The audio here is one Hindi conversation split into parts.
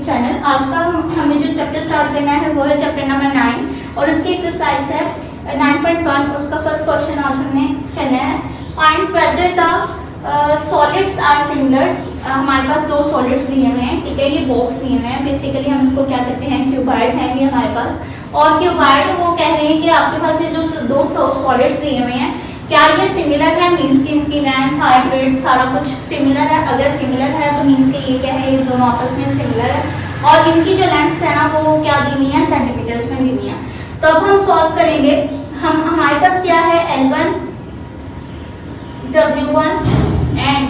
YouTube channel. आज का हमें जो चैप्टर स्टार्ट करना है वो है चैप्टर नंबर 9 और उसकी एक्सरसाइज है 9.1। उसका फर्स्ट क्वेश्चन आज हमने करना है, find whether the solids are similar. हमारे पास दो सॉलिड्स दिए हुए हैं, ठीक है, ये बॉक्स दिए हुए हैं। बेसिकली हम इसको क्या कहते हैं, क्यूबाइड है ये हमारे पास। और क्यूबाइड वो कह रहे हैं कि आपके पास ये जो दो सॉलिड्स दिए हुए हैं क्या ये सिमिलर है, मीन्स की इनकी लेंथ हाइट वेट सारा कुछ सिमिलर है। अगर सिमिलर है तो मीन्स कि ये क्या है, ये दोनों आपस में सिमिलर है। और इनकी जो लेंथ है ना वो क्या दी हुई है, सेंटीमीटर्स में दी हुई है। तो अब हम सॉल्व करेंगे। हमारे पास क्या है, L1 W1 and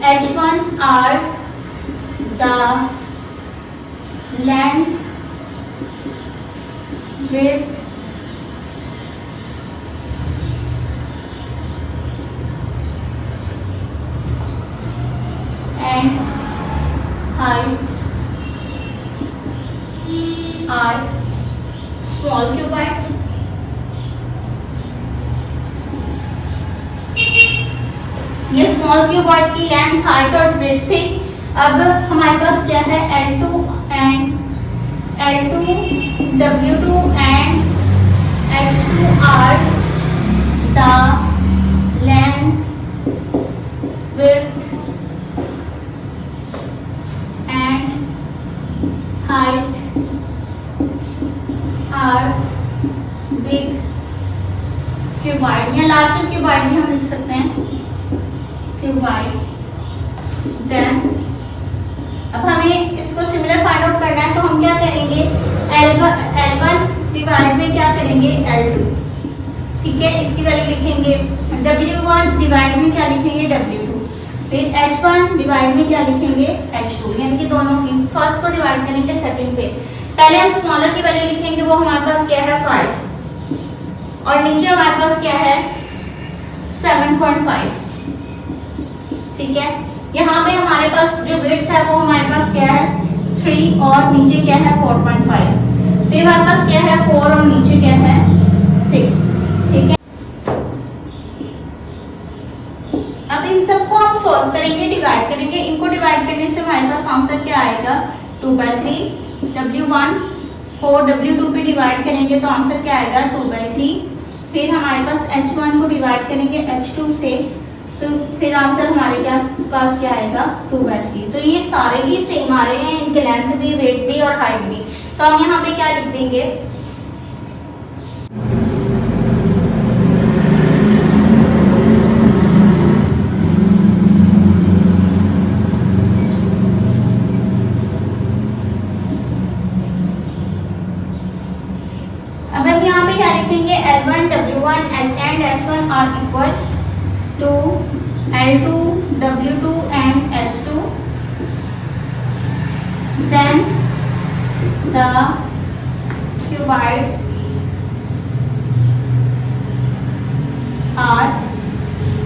H1 are the length, width and height are small cuboid। ये स्मॉल क्यूबॉइड की लेंथ हाइट और ब्रेथ थी। अब हमारे पास क्या है, L2 W2 and H2 are the length, width and height are big cuboid या लार्जर क्यूबॉइड भी हम लिख सकते हैं, क्यूबाइड। देन अब हमें इसको सिमिलर फाइंड आउट करना है तो हम क्या करेंगे, L1 डिवाइड में क्या करेंगे, L2, ठीक है, इसकी वैल्यू लिखेंगे। W1 डिवाइड में क्या लिखेंगे, W2। फिर H1 डिवाइड में क्या लिखेंगे, H2, यानी कि दोनों की फर्स्ट को डिवाइड करेंगे सेकंड पे। पहले हम स्मॉलर की वैल्यू लिखेंगे, वो हमारे पास क्या है 5 और नीचे हमारे पास क्या है 7.5, ठीक है। यहाँ पे हमारे पास जो विड्थ है वो हमारे पास क्या है 3 और नीचे क्या है 4.5। फिर हमारे पास क्या है 4 और नीचे क्या है 6, ठीक है। अब इन सबको हम सॉल्व करेंगे, डिवाइड करेंगे। इनको डिवाइड करने से हमारे पास आंसर क्या आएगा, 2/3। W1 4 W2 पे डिवाइड करेंगे तो आंसर क्या आएगा 2/3। फिर हमारे पास H1 को डिवाइड करेंगे H2 से तो फिर आंसर हमारे पास क्या आएगा 2/3। तो ये सारे ही सेम आ रहे हैं, इनके लेंथ भी, वेट भी और हाइट भी। तो हम यहाँ पे क्या लिख देंगे, अब हम यहाँ पे क्या लिखेंगे, L1 W1 and H1 are equal to L2 W2 and H2, then the cuboids are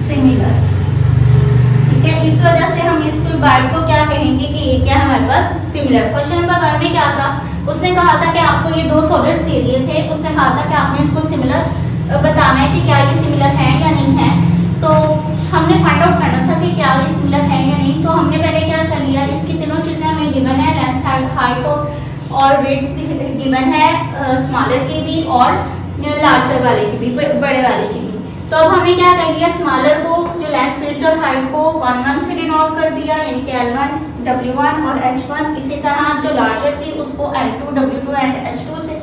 similar, ठीक है। इस वजह से हम इस क्यूबॉइड को क्या कहेंगे कि ये क्या है हमारे पास सिमिलर। क्वेश्चन नंबर 1 में क्या था, उसने कहा था कि आपको ये दो सॉलिड्स दे दिए थे, उसने कहा था कि आपने इसको सिमिलर बताना है कि क्या ये सिमिलर है या नहीं है। तो हमने फाइंड आउट करना था कि क्या ये सिमिलर है या नहीं। तो हमने पहले क्या कर लिया, इसकी तीनों चीजें हमें गिवन है, लेंथ हाइट और वेट गिवन है, स्मॉलर की भी और लार्जर वाले की भी, बड़े वाले की भी। तो अब हमने क्या कर लिया, स्मॉलर को जो लेंथ वेट और हाइट को 1 से डिनोट कर दिया, यानी कि L1 W1 और H1। इसी तरह जो लार्जर थी उसको L2 W2 एंड H2 से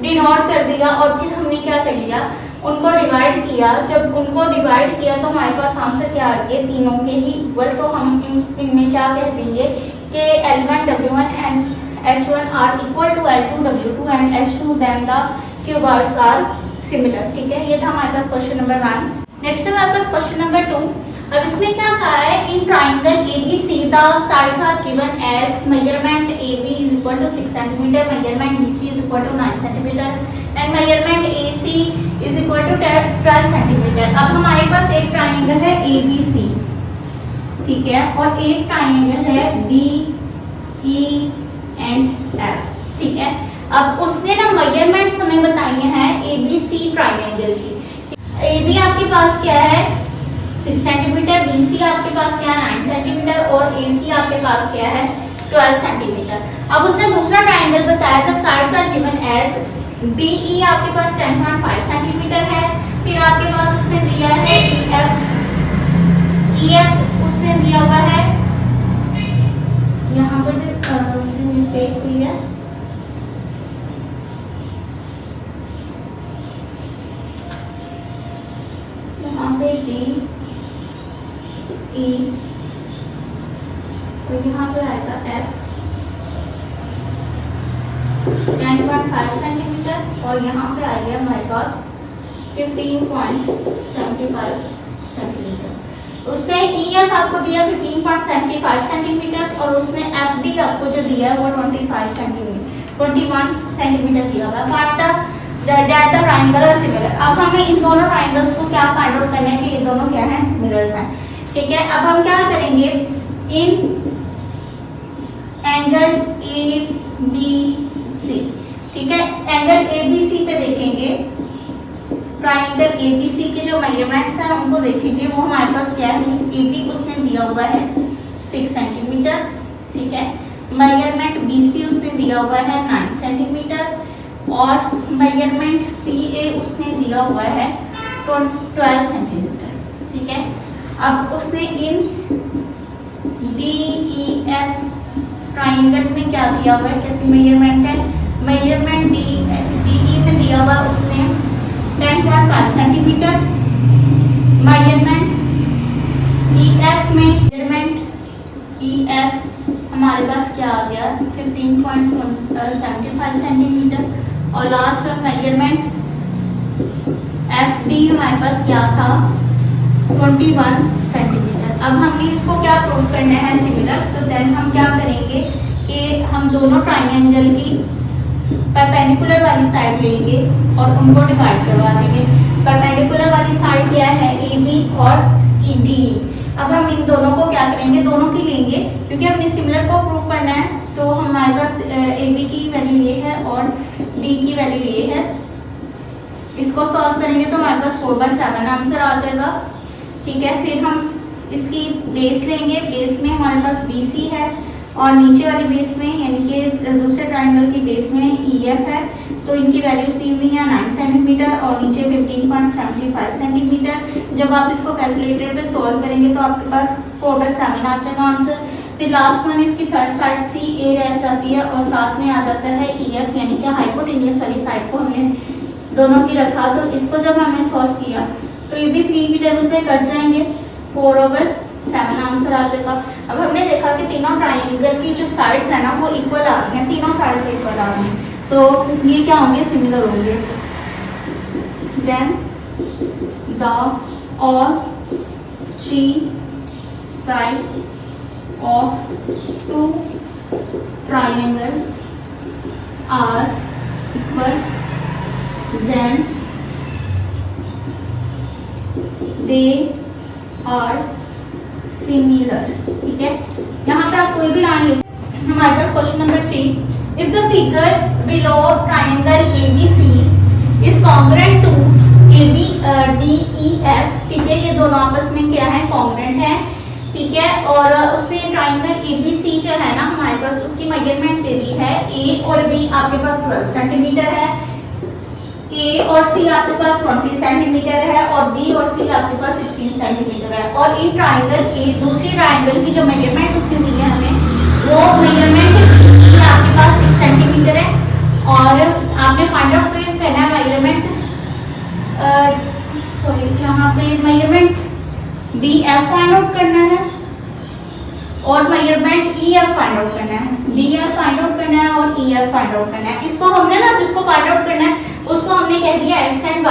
डिनोट कर दिया। और फिर हमने क्या कर लिया, उनको डिवाइड किया। जब उनको डिवाइड किया तो हमारे पास आंसर क्या आ गया, तीनों के ही इक्वल। तो हम इनमें क्या कह देंगे कि L1 W1 and H1 are equal to L2 W2 and H2, then the cuboids are similar, ठीक है। ये था हमारे पास क्वेश्चन नंबर 1। नेक्स्ट है हमारे पास क्वेश्चन नंबर 2। अब इसमें क्या कहा है, in triangle ABC the sides are given as measurement AB is equal to 6 centimetre, measurement BC is equal to 9 centimetre and measurement AC is equal to 12 centimetre. अब हमारे पास एक ट्राइंगल है ABC, ठीक है, और एक ट्राइंगल है BE एंड F, ठीक है। अब उसने ना मेजरमेंट्स हमें बताई हैं ABC ट्राइंगल की। AB आपके पास क्या है 6 सेंटीमीटर, BC आपके पास क्या है 9 सेंटीमीटर और AC आपके पास क्या है 12 सेंटीमीटर। अब उसने दूसरा ट्राइंगल बताया था, sides are given as DE आपके पास 10.5 सेंटीमीटर है, फिर आपके पास उसने दिया है EF उसने दिया हुआ है, यहाँ पर भी मिस्टेक हुई है, यहाँ पे DE तो यहाँ पे आएगा F 10.5 सेंटीमीटर और यहाँ पे आ गया हमारे पास 15.75 सेंटीमीटर। उसने EF आपको दिया 15.75 सेंटीमीटर और उसने FD आपको जो दिया है वो 21 सेंटीमीटर दिया हुआ है। That the triangle are similar. अब हमें इन दोनों ट्रायंगल्स को क्या फाइंड आउट करना है कि ये दोनों क्या हैं, सिमिलर्स हैं। ठीक है, अब हम क्या करेंगे, इन एंगल ABC, ठीक है, एंगल ABC पे देखेंगे, ट्राइंगल ABC के जो मेजरमेंट्स हैं उनको देखेंगे, वो हमारे पास क्या है, AB उसने दिया हुआ है 6 सेंटीमीटर, ठीक है, मेजरमेंट BC उसने दिया हुआ है 9 सेंटीमीटर और मेजरमेंट CA उसने दिया हुआ है 12 सेंटीमीटर, ठीक है। अब उसने इन DEF ट्राइंगल में क्या दिया हुआ है, कैसी मेजरमेंट है, मेजरमेंट DE में दिया हुआ उसने 10.5 सेंटीमीटर, मेजरमेंट EF में मेजरमेंट EF हमारे पास क्या आ गया 15.75 सेंटीमीटर और लास्ट में मेजरमेंट FD हमारे पास क्या था 21 सेंटीमीटर। अब हमें इसको क्या प्रूव करना है सिमिलर, तो देन हम क्या करेंगे कि हम दोनों ट्राइंगल की परपेंडिकुलर वाली साइड लेंगे और उनको डिवाइड करवा देंगे। परपेंडिकुलर वाली साइड क्या है AB और DE। अब हम इन दोनों को क्या करेंगे, दोनों की लेंगे क्योंकि हमें सिमिलर को प्रूव करना है, तो हमारे पास AB की वैल्यू ये है और D की वैल्यू ये है। इसको सॉल्व करेंगे तो हमारे पास 4/7 आंसर आ जाएगा, ठीक है। फिर हम इसकी बेस लेंगे, बेस में हमारे पास BC है और नीचे वाली बेस में यानी कि दूसरे ट्राइंगल की बेस में EF है, तो इनकी वैल्यूज दी हुई है 9 सेंटीमीटर और नीचे 15.75 सेंटीमीटर। जब आप इसको कैलकुलेटर पे सॉल्व करेंगे तो आपके पास 4/7 आ जाएगा आंसर। फिर लास्ट वन इसकी थर्ड साइड CA रह जाती है और साथ में आ जाता है EF यानी कि हाइपोटेन्यूस वाली साइड को हमने दोनों की रखा, तो इसको जब हमने सॉल्व किया तो ये भी 3 की टेबल पे कट जाएंगे, 4/7 आंसर आ जाएगा। अब हमने देखा कि तीनों ट्राइंगल की जो साइड्स है ना वो इक्वल आ रही हैं, तीनों साइड्स इक्वल आ रही हैं, तो ये क्या होंगे, सिमिलर होंगे। Then the all 3 side of 2 triangle are equal, then they are similar, ठीक है। यहाँ पे आप कोई भी लाइन लिख, हमारे पास question number 3, if the figure below triangle ABC is congruent to AB DEF, ठीक है, ये दोनों आपस में क्या है, कॉन्ग्रुएंट है, ठीक है। और उसमें ट्राइंगल ABC जो है ना हमारे पास उसकी मेजरमेंट दे दी है, A और B आपके पास 12 सेंटीमीटर है, A और C आपके पास 20 सेंटीमीटर है और B और C आपके पास 16 सेंटीमीटर है। और इन ट्राइंगल की दूसरी ट्राइंगल की जो मेजरमेंट उसने दी है हमें, वो मेजरमेंट आपके पास 6 सेंटीमीटर है और आपने फाइंड आउट करना है मेजरमेंट, यहाँ पे मेजरमेंट DF फाइंड आउट करना है और मेजरमेंट EF फाइंड आउट करना है, DF फाइंड आउट करना है और EF फाइंड आउट करना है। इसको हमने ना जिसको फाइंड आउट करना है उसको हमने कह दिया X एंड Y।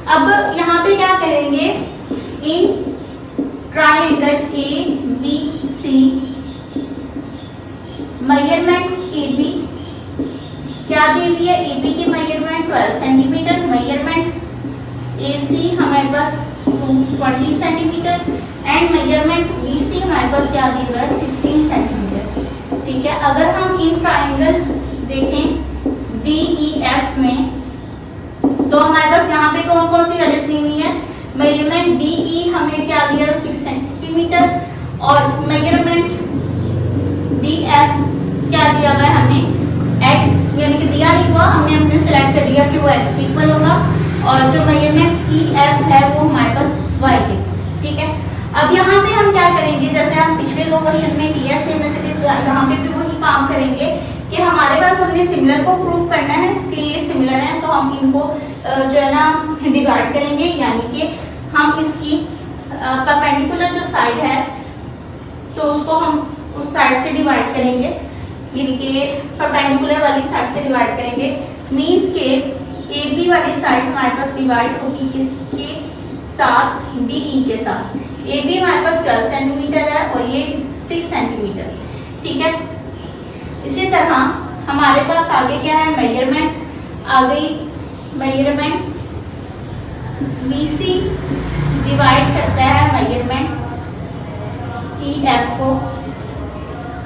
अब यहाँ पे क्या करेंगे, इन ट्राइंगल ABC मेजरमेंट AB क्या दी हुई है, AB की मेजरमेंट 12 सेंटीमीटर, मेजरमेंट AC हमारे पास 20 सेंटीमीटर एंड मेजरमेंट BC हमारे पास क्या दी हुआ है 16 सेंटीमीटर, ठीक है। अगर हम इन ट्राइंगल देखें DEF में तो हमारे पास यहाँ पे कौन कौन सी वैल्यूज दी हुई है, मेजरमेंट DE हमें क्या दिया 6 सेंटीमीटर और मेजरमेंट DF क्या दिया हुआ है हमें x, यानी कि दिया नहीं हुआ, हमने अपने सेलेक्ट कर लिया कि वो x के इक्वल होगा और जो मेजरमेंट EF है वो हमारे पास y है। ठीक है, अब यहाँ से हम क्या करेंगे, जैसे हम पिछले दो क्वेश्चन में किया सेम ऐसे यहाँ पे भी वही काम करेंगे कि हमारे पास हमने सिमिलर को प्रूव करना है कि ये सिमिलर है, तो हम इनको जो है ना डिवाइड करेंगे, यानी कि हम इसकी परपेंडिकुलर जो साइड है तो उसको हम उस साइड से डिवाइड करेंगे, यानी कि परपेंडिकुलर वाली साइड से डिवाइड करेंगे। मींस के AB वाली साइड हमारे पास डिवाइड होगी किसके साथ, DE के साथ। AB हमारे पास 12 सेंटीमीटर है और ये 6 सेंटीमीटर। ठीक है, इसी तरह हमारे पास आगे क्या है, मेजरमेंट आ गई। मेजरमेंट BC डिवाइड करता है मेजरमेंट EF को।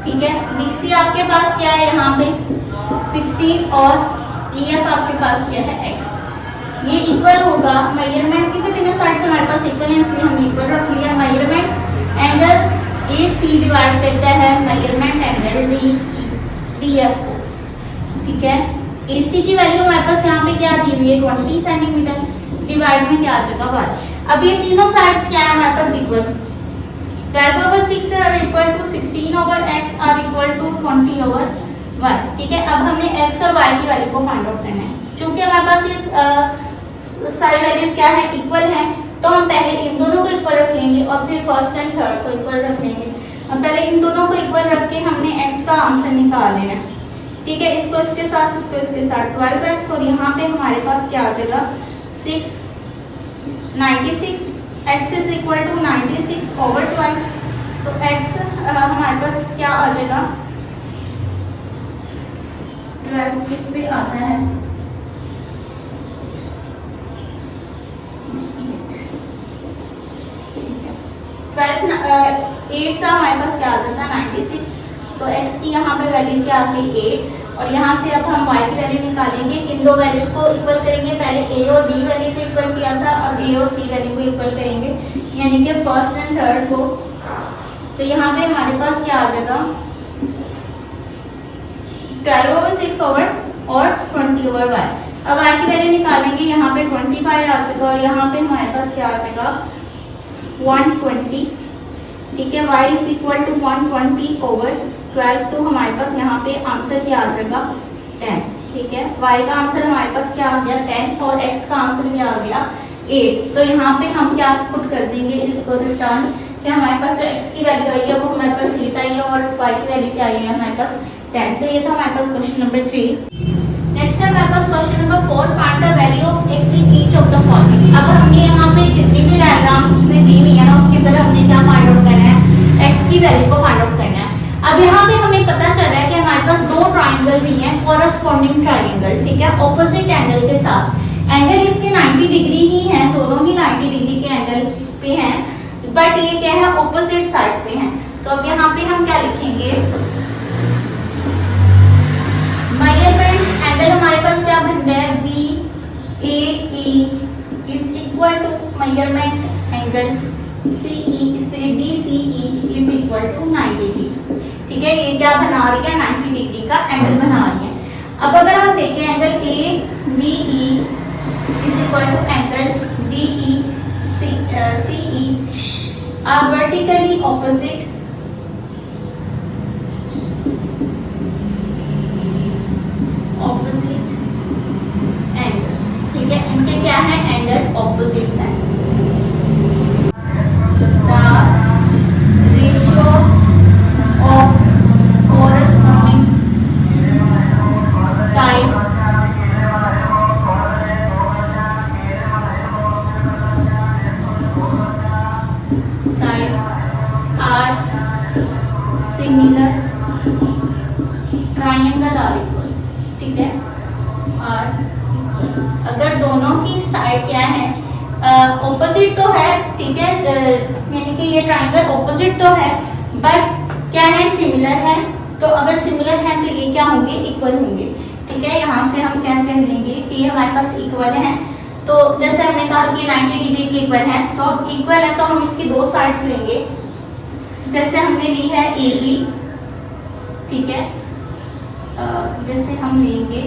ठीक है, BC आपके पास क्या है यहाँ पे 16 और EF आपके पास क्या है x। ये इक्वल होगा मेजरमेंट, क्योंकि तीनों साइड से हमारे पास इक्वल है इसलिए हम इक्वल रख लिया। मेजरमेंट एंगल AC डिवाइड करता है मेजरमेंट एंगल DF को। ठीक है, AC की वैल्यू हमारे पास यहाँ पे क्या दी हुई है 20 सेंटीमीटर, डिवाइड में क्या आ जाएगा y। अब ये तीनों साइड्स क्या है हमारे पास equal, 12/6 are equal to 16 over x are equal to 20 over y। ठीक है, अब हमने x और y की वैल्यू को फाइंड आउट करना है। चूंकि हमारे पास ये सारी वैल्यूज क्या है इक्वल हैं, तो हम पहले इन दोनों को इक्वल रख लेंगे और फिर फर्स्ट एंड थर्ड को इक्वल रख लेंगे। अब पहले इन दोनों को इक्वल रख के हमने x का आंसर निकाल लेना है। ठीक है, इसको इसके साथ, इसको इसके साथ 12x, और यहाँ पे हमारे पास क्या आ जाएगा 96, x is equal to 96 over 12। तो x हमारे पास क्या आ जाएगा 12 किस पे आता है 8 से हमारे पास क्या आ जाता है 96। तो x की यहाँ पे वैल्यू क्या आ गई 8, और यहाँ से अब हम y की वैल्यू निकालेंगे। इन दो वैल्यूज को इक्वल करेंगे, पहले a और b वैल्यू को इक्वल किया था, अब a और c वैल्यू को इक्वल करेंगे, यानी कि फर्स्ट एंड थर्ड को। तो यहाँ पे हमारे पास क्या आ जाएगा 12/6 ओवर और 20 ओवर y। अब y की वैल्यू निकालेंगे, यहाँ पे 25 आ जाएगा और यहाँ पे हमारे पास क्या आ जाएगा 120। ठीक है, y is equal to 120 over 12। तो हमारे पास यहाँ पे आंसर क्या आ जाएगा 10। ठीक है, y का आंसर हमारे पास क्या आ गया 10 और x का आंसर क्या आ गया 8। तो यहाँ पे हम क्या पुट कर देंगे इसको रिटर्न, कि हमारे पास जो x की वैल्यू आई है वो हमारे पास 8 आई है और y की वैल्यू क्या आई है हमारे पास 10। तो ये था हमारे पास क्वेश्चन नंबर 3। नेक्स्ट है हमारे पास question number 4, find the value of x in each of the following. अब हमने यहाँ पे जितनी भी डायग्राम्स उसमें दी हुई है ना, उसके अंदर हमने क्या फाइंड आउट करना है x की वैल्यू को फाइंड आउट करना है। अब यहाँ पे हमें पता चल रहा है कि हमारे पास दो ट्राइंगल भी हैं, कॉरस्पॉन्डिंग ट्राइंगल। ठीक है, ऑपोजिट एंगल के साथ, एंगल इसके 90 डिग्री ही है, दोनों ही 90 डिग्री के एंगल पे हैं, बट ये क्या है ऑपोजिट साइड पे हैं। तो अब यहाँ पे हम क्या लिखेंगे, मेजरमेंट एंगल हमारे पास क्या बन रहा है BAE is equal to measurement angle CE से DCE is equal to 90 degree. ठीक है, ये क्या बना रही है 90 डिग्री का एंगल बना रही है। अब अगर हम देखें angle ABE is equal to angle DECE are vertically opposite angles। ठीक है, इनके क्या है एंगल ऑपोजिट है। The ratio of corresponding side are similar, triangle are equal। ठीक है, और अगर दोनों की साइड क्या है ऑपोजिट तो है, ठीक है, यानी कि ये ट्राइंगल ऑपोजिट तो है बट क्या है सिमिलर है। तो अगर सिमिलर है तो ये क्या होंगे इक्वल होंगे। ठीक है, यहाँ से हम क्या कह लेंगे कि ये हमारे पास इक्वल है। तो जैसे हमने कहा कि 90 डिग्री के इक्वल है, तो अब इक्वल है तो हम इसकी दो साइड्स लेंगे। जैसे हमने ली है AB, ठीक है, जैसे हम लेंगे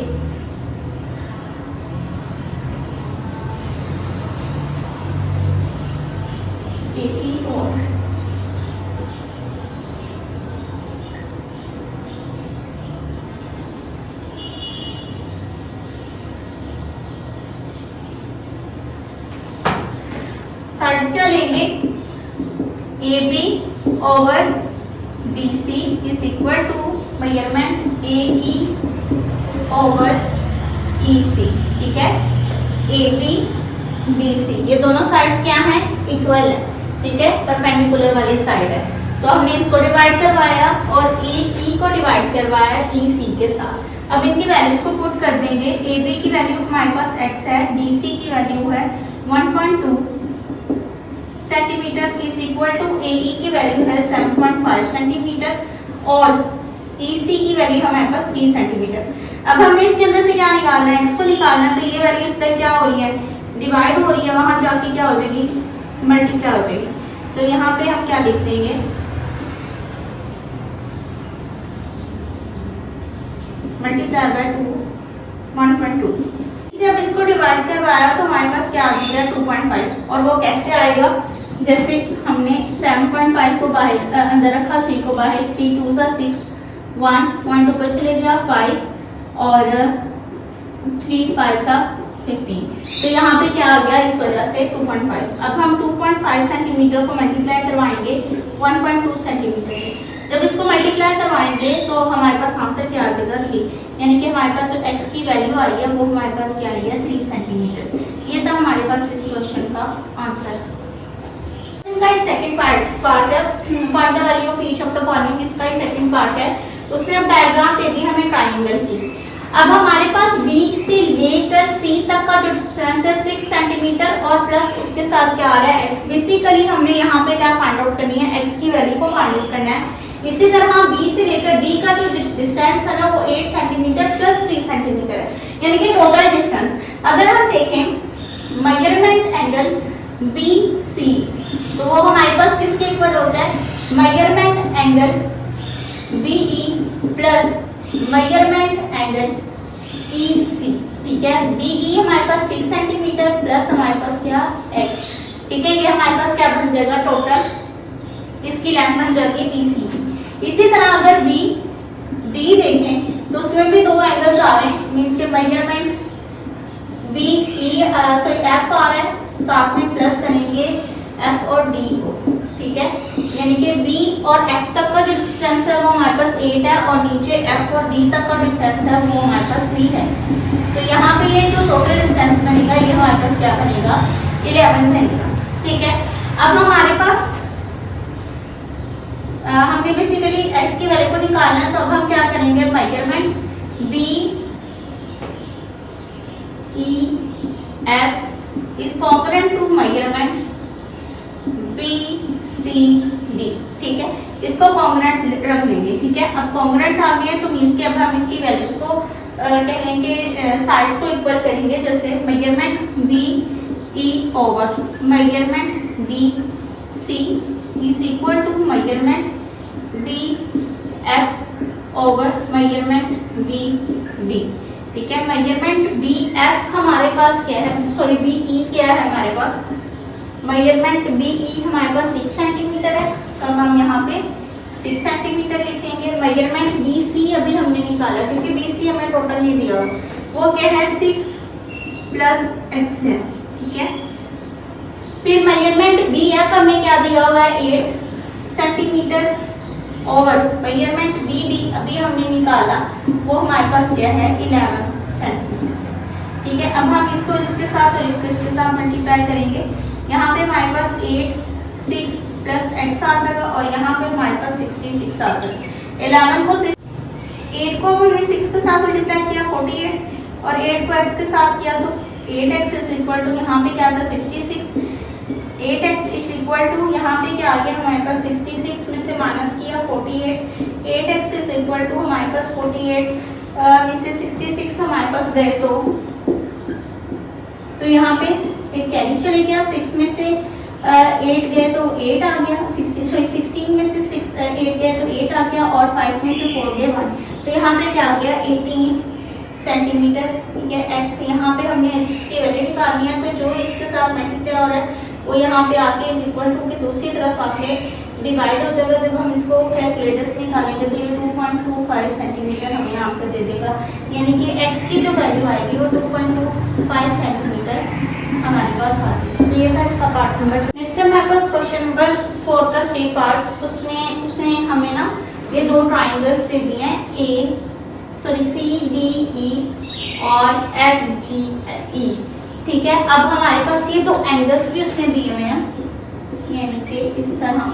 AE और साइड्स क्या लेंगे, AB over BC is equal to measurement AE over EC, ठीक है। AB BC ये दोनों साइड्स क्या हैं, इक्वल है, ठीक है, परपेंडिकुलर वाली साइड है। तो हमने इसको डिवाइड करवाया और AE को डिवाइड करवाया EC के साथ। अब इनकी वैल्यूज को पुट कर देंगे। AB की वैल्यू हमारे पास x है, BC की वैल्यू है 1.2 centimetre is equal to AE की वैल्यू है 7.5 सेंटीमीटर और EC की वैल्यू हमारे पास 3 सेंटीमीटर। अब हमने इसके अंदर से क्या निकालना है, x को निकालना है। तो ये वैल्यू इस पर क्या हो रही है, डिवाइड हो रही है, वहां जाके क्या हो जाएगी, मल्टीप्लाई हो जाएगी। तो यहाँ पे हम क्या लिख देंगे, मल्टीप्लाई बाय 1.2। इसे अब इसको डिवाइड करवाया तो हमारे पास क्या आ जाएगा 2.5। और वो कैसे आएगा, जैसे हमने 7.5 को बाहर अंदर रखा, 3 को बाहर, 3 2 6 1 2 पर चले गया 5 और 3 5 15। तो यहाँ पे क्या आ गया, इस वजह से 2.5। अब हम 2.5 सेंटीमीटर को मल्टीप्लाई करवाएंगे 1.2 सेंटीमीटर से। जब इसको मल्टीप्लाई करवाएंगे तो हमारे पास आंसर क्या आ जाएगा 3, यानी कि हमारे पास जो x की वैल्यू आई है वो हमारे पास क्या आई है 3 सेंटीमीटर। ये था हमारे पास इस क्वेश्चन का आंसर। इसका ही सेकंड पार्ट है, find the value of each of the following, इसका ही सेकंड पार्ट है। उसने अब डायग्राम दे दी हमें ट्राइंगल की। अब हमारे पास B से लेकर C तक का जो डिस्टेंस है 6 सेंटीमीटर और प्लस उसके साथ क्या आ रहा है x। बेसिकली हमने यहाँ पे क्या फाइंड आउट करनी है, x की वैल्यू को फाइंड आउट करना है। इसी तरह B से लेकर D का जो डिस्टेंस है ना वो 8 सेंटीमीटर प्लस 3 सेंटीमीटर है, यानी कि टोटल डिस्टेंस। अगर हम देखें मेजरमेंट एंगल BC तो वो हमारे पास किसके इक्वल होता है, measurement angle BE plus measurement angle EC, ठीक है। BE हमारे पास 6 सेंटीमीटर प्लस हमारे पास क्या x, ठीक है। ये हमारे पास क्या बन जाएगा टोटल, इसकी लेंथ बन जाएगी BC। इसी तरह अगर BD देखें तो उसमें भी 2 एंगल्स आ रहे हैं, मींस के मेजरमेंट BE F आ रहा है, साथ में प्लस करेंगे F और D को, ठीक है। यानी कि B और F तक का जो डिस्टेंस है वो हमारे पास 8 है और नीचे F और D तक का डिस्टेंस है वो हमारे पास 3 है। तो यहाँ पे ये जो टोटल डिस्टेंस बनेगा ये हमारे पास क्या बनेगा 11 बनेगा, ठीक है। अब हमारे पास हमने बेसिकली x की वैल्यू को निकालना है, तो अब हम क्या करेंगे, measurement BEF is concurrent to measurement BCD, ठीक है। इसको कॉन्ग्रुएंट रख लेंगे, ठीक है। अब कॉन्ग्रुएंट आ गए तो मींस के अब हम इसकी वैल्यूज को क्या लेंगे, साइड्स को इक्वल करेंगे। जैसे measurement BE over measurement BC is equal to measurement BF over measurement BD, ठीक है। मेजरमेंट BF हमारे पास क्या है, सॉरी BE क्या है हमारे पास, मेजरमेंट BE हमारे पास 6 सेंटीमीटर है, तो हम यहाँ पे 6 सेंटीमीटर लिखेंगे। मेजरमेंट BC अभी हमने निकाला क्योंकि BC हमें टोटल नहीं दिया, वो क्या है 6 प्लस x है, ठीक है। फिर मेजरमेंट BF हमें क्या दिया हुआ है 8 सेंटीमीटर और मेजरमेंट BD अभी हमने निकाला वो हमारे पास क्या है 11 सेंटीमीटर, ठीक है। अब हम इसको इसके साथ और इसको इसके साथ मल्टीप्लाई करेंगे। यहाँ पे हमारे पास 8 6 प्लस x आ जाएगा और यहाँ पे हमारे पास 66 आ जाएगा। 11 को 8 को हमने 6 के साथ मल्टीप्लाई किया 48 और 8 को x के साथ किया तो 8x इज इक्वल टू यहाँ पे क्या था 66, 8x इज इक्वल टू यहाँ पे क्या आ गया हमारे पास 66 में से माइनस किया 48, 8x इज इक्वल टू हमारे पास 48 में से 66 हमारे पास गए तो यहाँ पे एक कैरी चले गया, 6 में से 8 गए तो 8 आ गया, 16 में से 8 गए तो 8 आ गया और 5 में से 4 गए 1। तो यहाँ पे क्या आ गया 18 सेंटीमीटर, ठीक है। एक्स यहाँ पे हमने इसकी वैल्यू निकालनी है, तो जो इसके साथ मल्टीप्लाई हो रहा है वो यहाँ पे आके इज इक्वल टू के दूसरी तरफ आके डिवाइड हो जाएगा। जब हम इसको कैलकुलेटर से निकालेंगे तो ये 2.25 सेंटीमीटर हमें आंसर दे देगा, यानी कि x की जो वैल्यू आएगी वो 2.25 सेंटीमीटर हमारे पास आ जाएगी। तो ये था इसका पार्ट नंबर। नेक्स्ट है हमारे पास क्वेश्चन नंबर 4 का 3 पार्ट। उसने हमें ना ये दो ट्राइंगल्स दे दिए हैं CDE और FGE, ठीक है। अब हमारे पास ये दो एंगल्स भी उसने दिए हुए हैं, यानी कि इस तरह।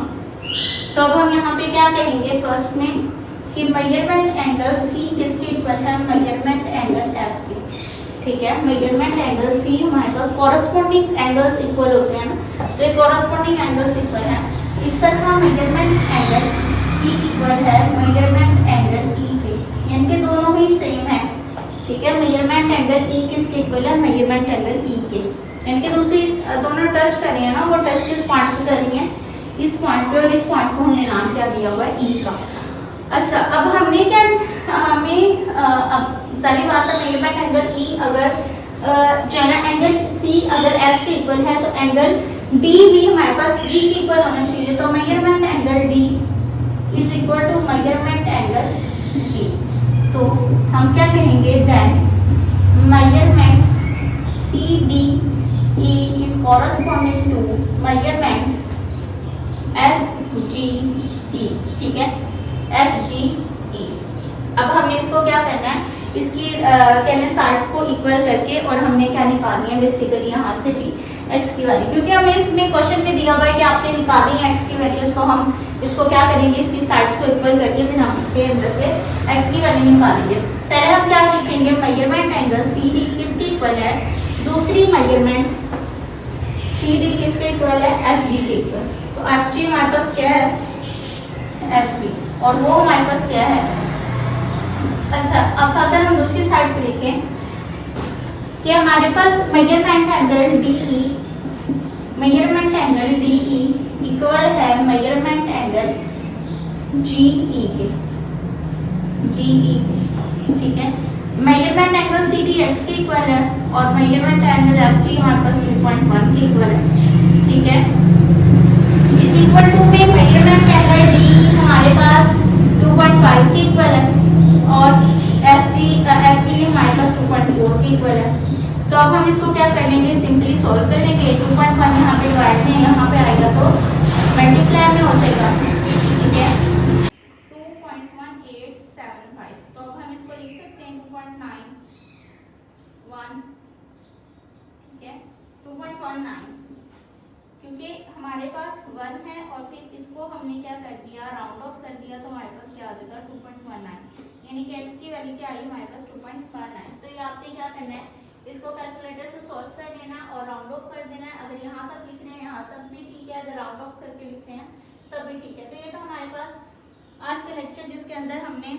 तो अब हम यहाँ पे क्या कहेंगे फर्स्ट में कि मेजरमेंट एंगल C किसके इक्वल है, मेजरमेंट एंगल F के, ठीक है। मेजरमेंट एंगल C हमारे पास कॉरस्पॉन्डिंग एंगल्स इक्वल होते हैं ना, तो ये कॉरस्पॉन्डिंग एंगल्स इक्वल है। इस तरह मेजरमेंट एंगल E इक्वल है मेजरमेंट एंगल E के, यानी कि दोनों ही सेम है, ठीक है। मेजरमेंट एंगल E किसके इक्वल है, मेजरमेंट एंगल E के, यानी कि दूसरी दोनों टच कर रही है ना, वो टच किस पॉइंट पे कर रही है, इस पॉइंट पे, और इस पॉइंट को हमने नाम क्या दिया हुआ है E का। अच्छा, अब हमने क्या अब सारी बात है मेजरमेंट एंगल E अगर जो है एंगल C अगर F के इक्वल है तो एंगल D भी हमारे पास E के इक्वल होना चाहिए। तो measurement angle D is equal to measurement angle G। तो हम क्या कहेंगे, then measurement CDE is corresponding to measurement FGE, ठीक है, FGE। अब हमने इसको क्या करना है, इसकी कहने साइड्स को इक्वल करके और हमने क्या निकालनी है बेसिकली यहाँ से भी x की वैल्यू, क्योंकि हमें इसमें क्वेश्चन में दिया हुआ है कि आपने निकालनी है x की वैल्यू, तो हम इसको क्या करेंगे, इसकी साइड्स को इक्वल करके फिर हम इसके अंदर से x की वैल्यू निकालेंगे। पहले हम क्या लिखेंगे, मेजरमेंट एंगल CD किसके इक्वल है, दूसरी मेजरमेंट CD किसके इक्वल है, FG के इक्वल। तो FG हमारे पास क्या है, FG, और वो हमारे पास क्या है। अच्छा, अब अगर हम दूसरी साइड पे लिखें कि हमारे पास मेजरमेंट एंगल DE इक्वल है मेजरमेंट एंगल GE के, ठीक है। मेजरमेंट एंगल CD x के इक्वल है और मेजरमेंट एंगल FG हमारे पास 2.1 के इक्वल है, ठीक है। इस इक्वल टू में मेजरमेंट एंगल DE हमारे पास 2.5 के इक्वल है और FG हमारे पास 2.4 के इक्वल है। तो अब हम इसको क्या कर लेंगे, सिंपली सॉल्व कर लेंगे। 2.1 यहाँ पे डिवाइड में यहाँ पे आएगा तो मल्टीप्लाई में हो जाएगा, ठीक है, 2.1875। तो अब हम इसको लिख सकते हैं 2.91, ठीक है, 2.19, क्योंकि हमारे पास 1 है और फिर इसको हमने क्या कर दिया, राउंड ऑफ कर दिया, तो हमारे पास क्या आ जाएगा 2.19, यानी कि x की वैल्यू क्या आई हमारे पास 2.19। तो ये आपने क्या करना है, इसको कैलकुलेटर से सॉल्व कर लेना और राउंड ऑफ कर देना है। अगर यहाँ तक लिख रहे हैं यहाँ तक भी ठीक है, अगर राउंड ऑफ करके लिख रहे हैं तब भी ठीक है। तो ये तो हमारे पास आज का लेक्चर जिसके अंदर हमने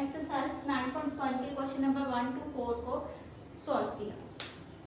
एक्सरसाइज 9.1 के क्वेश्चन नंबर 1 to 4 को सॉल्व किया।